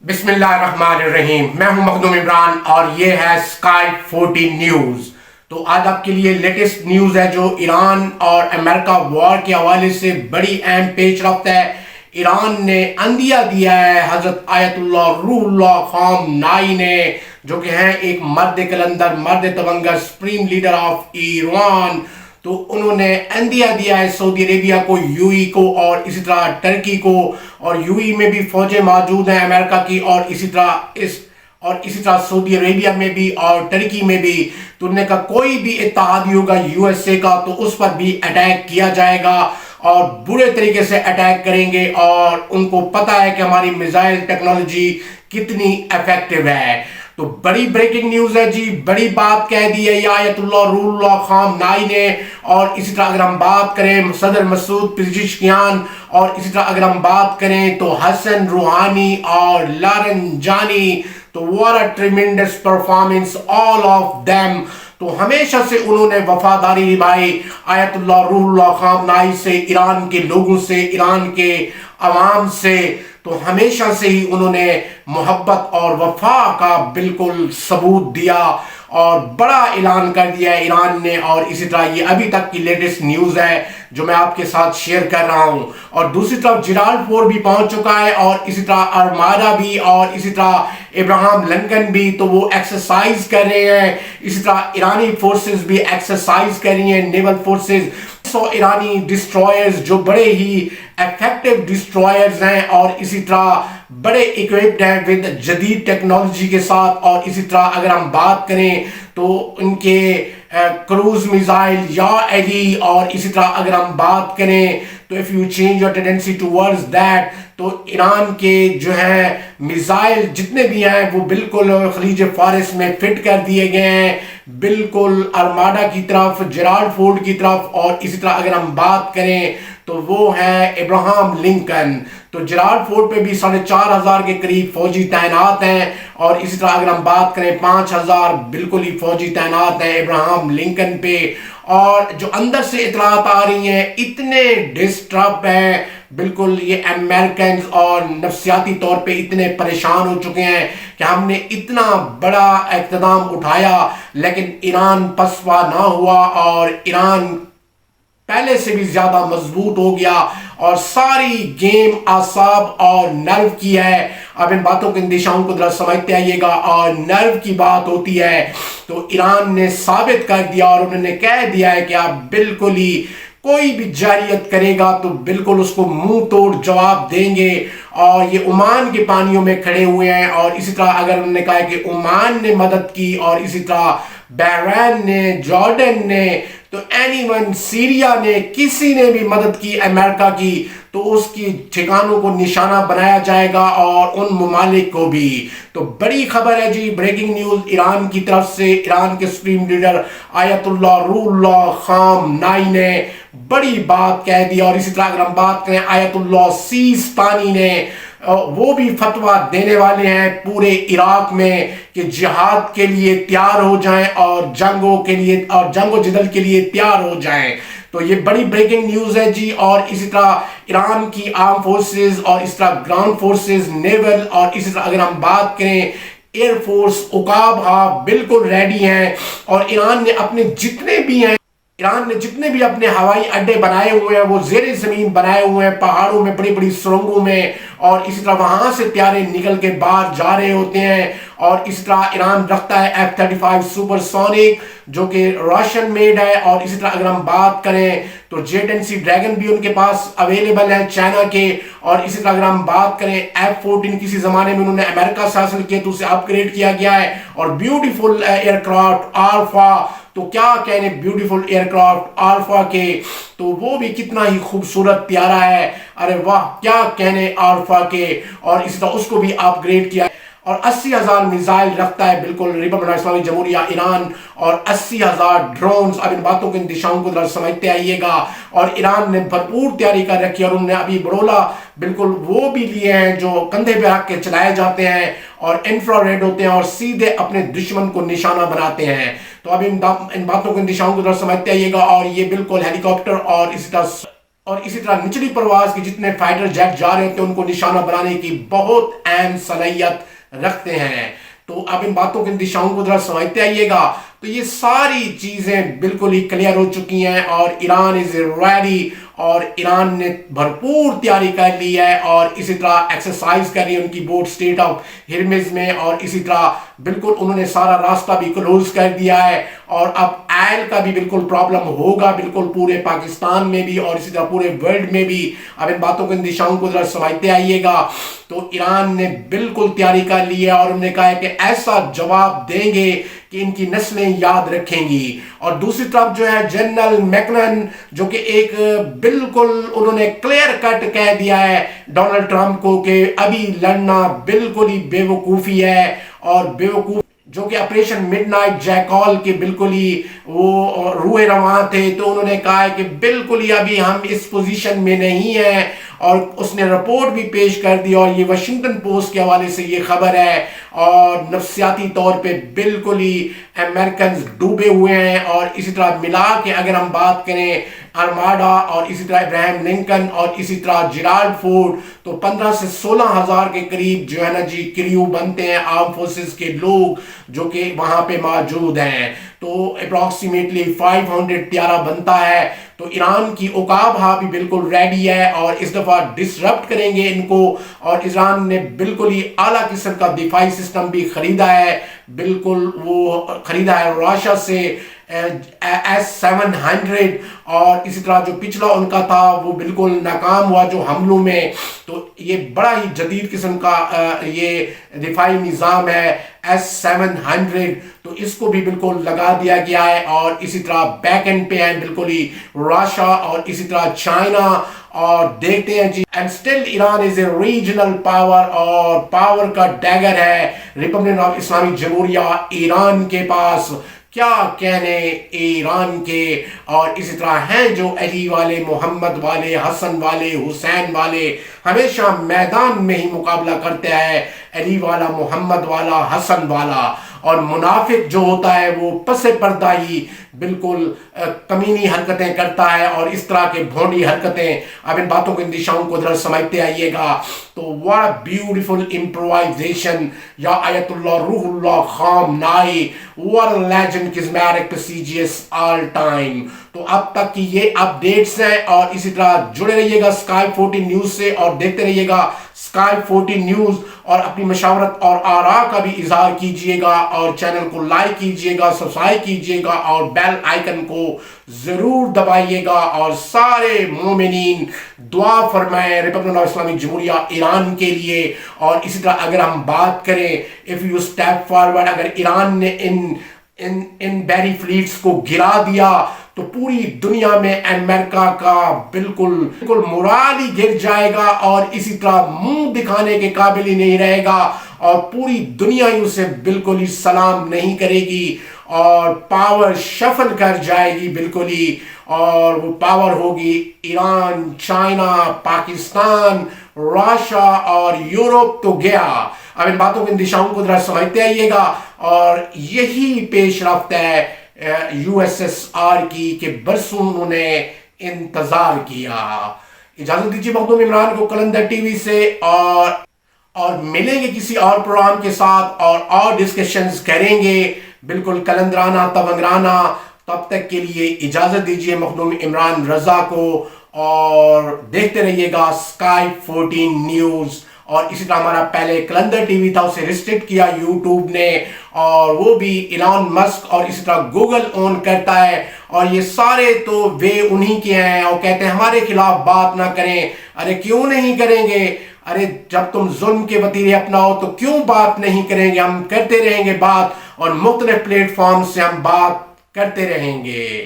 بسم اللہ الرحمن الرحیم. میں ہوں مخدوم عمران اور یہ ہے اسکائی 14 نیوز. تو آج آپ کے لیے لیٹسٹ نیوز ہے جو ایران اور امریکہ وار کے حوالے سے بڑی اہم پیش رفت ہے. ایران نے عندیہ دیا ہے حضرت آیت اللہ روح اللہ خامنائی نے، جو کہ ہیں ایک مرد کلندر، مرد تونگر، سپریم لیڈر آف ایران. تو انہوں نے عندیہ دیا ہے سعودی عربیہ کو، یو ای کو اور اسی طرح ٹرکی کو، اور یو ای میں بھی فوجیں موجود ہیں امریکہ کی، اور اسی طرح سعودی عربیہ میں بھی اور ٹرکی میں بھی. تو انہوں نے کہا کوئی بھی اتحادی ہوگا یو ایس اے کا تو اس پر بھی اٹیک کیا جائے گا اور برے طریقے سے اٹیک کریں گے، اور ان کو پتہ ہے کہ ہماری میزائل ٹیکنالوجی کتنی افیکٹو ہے. تو بڑی بریکنگ نیوز ہے جی، بڑی بات کہہ دی ہے یہ آیت اللہ روح اللہ خامنائی نے. اور اسی طرح اگر ہم بات کریں صدر مسعود پزشکیان، اور اسی طرح اگر ہم بات کریں تو حسن روحانی اور لارنجانی، تو what a tremendous performance all of them. تو ہمیشہ سے انہوں نے وفاداری نبھائی آیت اللہ روح اللہ خامنائی سے، ایران کے لوگوں سے، ایران کے عوام سے. تو ہمیشہ سے ہی انہوں نے محبت اور وفا کا بالکل ثبوت دیا اور بڑا اعلان کر دیا ہے ایران نے. اور اسی طرح یہ ابھی تک کی لیٹسٹ نیوز ہے جو میں آپ کے ساتھ شیئر کر رہا ہوں. اور دوسری طرف جیرالڈ فورڈ بھی پہنچ چکا ہے، اور اسی طرح ارماڈا بھی، اور اسی طرح ابراہم لنکن بھی. تو وہ ایکسرسائز کر رہے ہیں، اسی طرح ایرانی فورسز بھی ایکسرسائز کر رہی ہیں، نیول فورسز. ایرانی ڈسٹرائرز جو بڑے ہی ایفیکٹو ڈسٹرائرز ہیں، اور اسی طرح بڑے اکوپڈ ہیں ود جدید ٹیکنالوجی کے ساتھ. اور اسی طرح اگر ہم بات کریں تو ان کے کروز میزائل یا ایلی، اور اسی طرح اگر ہم بات کریں تو if you change your tendency towards that، تو ایران کے جو ہے میزائل جتنے بھی ہیں وہ بالکل خلیج فارس میں فٹ کر دیے گئے ہیں، بالکل ارماڈا کی طرف، جیرالڈ فورڈ کی طرف. اور اسی طرح اگر ہم بات کریں تو وہ ہے ابراہم لنکن. تو جیرالڈ فورڈ پہ بھی 4,500 کے قریب فوجی تعینات ہیں، اور اسی طرح اگر ہم بات کریں 5,000 بالکل ہی فوجی تعینات ہیں ابراہم لنکن پہ. اور جو اندر سے اطلاعات آ رہی ہیں اتنے ڈسٹرب ہیں، بالکل یہ امریکنز اور نفسیاتی طور پہ اتنے پریشان ہو چکے ہیں کہ ہم نے اتنا بڑا اقتدام اٹھایا لیکن ایران پسپا نہ ہوا، اور ایران پہلے سے بھی زیادہ مضبوط ہو گیا، اور ساری گیم اعصاب اور نرو کی ہے. اب ان باتوں کے اندیشاؤں کو ذرا سمجھتے آئیے گا. اور نرو کی بات ہوتی ہے تو ایران نے ثابت کر دیا اور انہوں نے کہہ دیا ہے کہ آپ بالکل ہی کوئی بھی جارحیت کرے گا تو بالکل اس کو منہ توڑ جواب دیں گے. اور یہ عمان کے پانیوں میں کھڑے ہوئے ہیں. اور اسی طرح اگر انہوں نے کہا کہ عمان نے مدد کی، اور اسی طرح بحرین نے، جارڈن نے، تو اینی ون، سیریا نے، کسی نے بھی مدد کی امریکہ کی تو اس کی ٹھکانوں کو نشانہ بنایا جائے گا، اور ان ممالک کو بھی. تو بڑی خبر ہے جی، بریکنگ نیوز ایران کی طرف سے. ایران کے سپریم لیڈر آیت اللہ روح اللہ خامنائی نے بڑی بات کہہ دی. اور اسی طرح اگر ہم بات کریں آیت اللہ سیستانی نے، وہ بھی فتویٰ دینے والے ہیں پورے عراق میں کہ جہاد کے لیے تیار ہو جائیں اور جنگوں کے لیے اور جنگ و جدل کے لیے تیار ہو جائیں. تو یہ بڑی بریکنگ نیوز ہے جی. اور اسی طرح ایران کی آرم فورسز، اور اس طرح گراؤنڈ فورسز، نیول، اور اسی طرح اگر ہم بات کریں ایئر فورس، عقاب بالکل ریڈی ہیں. اور ایران نے جتنے بھی اپنے ہوائی اڈے بنائے ہوئے ہیں وہ زیر زمین بنائے ہوئے ہیں، پہاڑوں میں، بڑی بڑی سرنگوں میں. اور اسی طرح وہاں سے طیارے نکل کے باہر جا رہے ہوتے ہیں. اور اسی طرح ایران رکھتا ہے F-35 سپر سونک جو کہ راشن میڈ ہے. اور اسی طرح اگر ہم بات کریں تو J-10C ڈریگن بھی ان کے پاس اویلیبل ہے چائنا کے. اور اسی طرح اگر ہم بات کریں F-14 کسی زمانے میں انہوں نے امریکہ سے حاصل کیا تو اسے اپ گریڈ کیا گیا ہے. اور بیوٹیفل ایئر کرافٹ آلفا، تو کیا کہنے بیوٹیفل ایئر کرافٹ آلفا کے، تو وہ بھی کتنا ہی خوبصورت پیارا ہے. ارے واہ، کیا کہنے آلفا کے. اور اسی طرح اس کو بھی اپ گریڈ کیا. اور 80,000 میزائل رکھتا ہے بالکل ریپبلک اسلامی جمہوریہ ایران، اور 80,000 ڈرونز. اب ان باتوں کے اندیشاؤں کو ذرا سمجھتے آئیے گا. اور ایران نے بھرپور تیاری کر رکھی ہے، اور انہوں نے ابھی بڑولا بالکل وہ بھی لیے ہیں جو کندھے پہ رکھ کے چلائے جاتے ہیں، اور انفرا ریڈ ہوتے ہیں، اور سیدھے اپنے دشمن کو نشانہ بناتے ہیں. تو اب ان باتوں کے اندیشاؤں کو ذرا سمجھتے آئیے گا. اور یہ بالکل ہیلی کاپٹر اور اسی طرح اور اسی طرح نچلی پرواز کے جتنے فائٹر جیٹ جا رہے ہوتے ہیں ان کو نشانہ بنانے کی بہت اہم صلاحیت رکھتے ہیں۔ تو اب ان باتوں کے دشاؤں کو ذرا سمجھتے آئیے گا۔ تو یہ ساری چیزیں بالکل ہی کلیئر ہو چکی ہیں اور ایران از ریڈی، اور ایران نے بھرپور تیاری کر لی ہے اور اسی طرح ایکسرسائز کر لی ان کی بوٹ اسٹیٹ آف ہرمز میں، اور اسی طرح بالکل انہوں نے سارا راستہ بھی کلوز کر دیا ہے، اور اب آئل کا بھی بالکل پرابلم ہوگا بالکل پورے پاکستان میں بھی اور اسی طرح پورے ورلڈ میں بھی۔ اب ان باتوں کے دشاؤں کو ذرا سمجھتے آئیے گا۔ تو ایران نے بالکل تیاری کر لی ہے اور انہوں نے کہا ہے کہ ایسا جواب دیں گے کہ ان کی نسلیں یاد رکھیں گی۔ اور دوسری طرف جو ہے جنرل میکنن، جو کہ ایک بالکل انہوں نے کلیئر کٹ کہہ دیا ہے ڈونلڈ ٹرمپ کو کہ ابھی لڑنا بالکل ہی بے وقوفی ہے، اور بے وقوف جو کہ آپریشن مڈ نائٹ جیکال کے بالکل ہی وہ روح رواں تھے، تو انہوں نے کہا ہے کہ بالکل ہی ابھی ہم اس پوزیشن میں نہیں ہیں، اور اس نے رپورٹ بھی پیش کر دی، اور یہ واشنگٹن پوسٹ کے حوالے سے یہ خبر ہے، اور نفسیاتی طور پہ بالکل ہی امریکنز ڈوبے ہوئے ہیں۔ اور اسی طرح ملا کے اگر ہم بات کریں ارماڈا اور اسی طرح ابراہیم لنکن اور اسی طرح جیرالڈ فورڈ، تو 15 سے 16 ہزار کے قریب جو ہے نا جی کریو بنتے ہیں آرم فورسز کے لوگ جو کہ وہاں پہ موجود ہیں، تو اپروکسیمیٹلی 500 طیارہ بنتا ہے۔ تو ایران کی عقاب ہاں بھی بالکل ریڈی ہے اور اس دفعہ ڈسرپٹ کریں گے ان کو، اور ایران نے بالکل ہی اعلیٰ قسم کا دفاعی سسٹم بھی خریدا ہے، بالکل وہ خریدا ہے راشیا سے S-700، اور اسی طرح جو پچھلا ان کا تھا وہ بالکل ناکام ہوا جو حملوں میں۔ تو یہ بڑا ہی جدید قسم کا یہ دفاعی نظام ہے S-700، تو اس کو بھی بالکل لگا دیا گیا ہے، اور اسی طرح بیک اینڈ پہ ہیں بالکل ہی راشیا اور اسی طرح چائنا، اور دیکھتے ہیں جی and still Iran is a regional power, اور پاور کا ڈیگر ہے ریپبلک آف اسلامی جمہوریہ ایران کے پاس۔ کیا کہنے ایران کے، اور اسی طرح ہیں جو علی والے، محمد والے، حسن والے، حسین والے، ہمیشہ میدان میں ہی مقابلہ کرتے ہیں علی والا، محمد والا، حسن والا، اور منافق جو ہوتا ہے وہ پس پردہ ہی بالکل کمینی حرکتیں کرتا ہے اور اس طرح کے بھونڈی حرکتیں۔ اب ان باتوں کے اندیشاؤں کو ذرا سمجھتے آئیے گا۔ تو what beautiful improvisation یا آیت اللہ روح اللہ خام نائی، what a legend charismatic prestigious all time۔ تو اب تک کی یہ اپڈیٹس ہیں، اور اسی طرح جڑے رہیے گا اسکائی 14 نیوز سے اور دیکھتے رہیے گا اسکائی 14 نیوز، اور اپنی مشاورت اور آراء کا بھی اظہار کیجئے گا، اور چینل کو لائک کیجئے گا، سبسکرائب کیجئے گا، اور بیل آئیکن کو ضرور دبائیے گا، اور سارے مومنین دعا فرمائیں ریپبلک آف اسلامی جمہوریہ ایران کے لیے۔ اور اسی طرح اگر ہم بات کریں if you step forward، اگر ایران نے ان بیری فلیٹس کو گرا دیا تو پوری دنیا میں امریکہ کا بالکل مورال ہی گر جائے گا، اور اسی طرح منہ دکھانے کے قابل ہی نہیں رہے گا، اور پوری دنیا ہی اسے بالکل ہی سلام نہیں کرے گی، اور پاور شفل کر جائے گی بالکل ہی، اور وہ پاور ہوگی ایران، چائنا، پاکستان، راشیا اور یورپ تو گیا۔ اب ان باتوں کے دشاؤں کو ذرا سمجھتے آئیے گا، اور یہی پیش رفت ہے USSR کی کہ برسوں انہوں نے انتظار کیا۔ اجازت دیجیے مخدوم عمران کو کلندر ٹی وی سے، اور ملیں گے کسی اور پروگرام کے ساتھ اور ڈسکشنز کریں گے بالکل کلندرانہ تونگرانہ۔ تب تک کے لیے اجازت دیجیے مخدوم عمران رضا کو، اور دیکھتے رہیے گا اسکائی 14 نیوز۔ اور اسی طرح ہمارا پہلے کلندر ٹی وی تھا، اسے ریسٹرکٹ کیا یوٹیوب نے، اور وہ بھی ایلان مسک اور اسی طرح گوگل اون کرتا ہے، اور یہ سارے تو وے انہی کے ہیں، اور کہتے ہیں ہمارے خلاف بات نہ کریں۔ ارے کیوں نہیں کریں گے؟ ارے جب تم ظلم کے وتیرے اپناؤ تو کیوں بات نہیں کریں گے؟ ہم کرتے رہیں گے بات، اور مختلف پلیٹ فارم سے ہم بات کرتے رہیں گے۔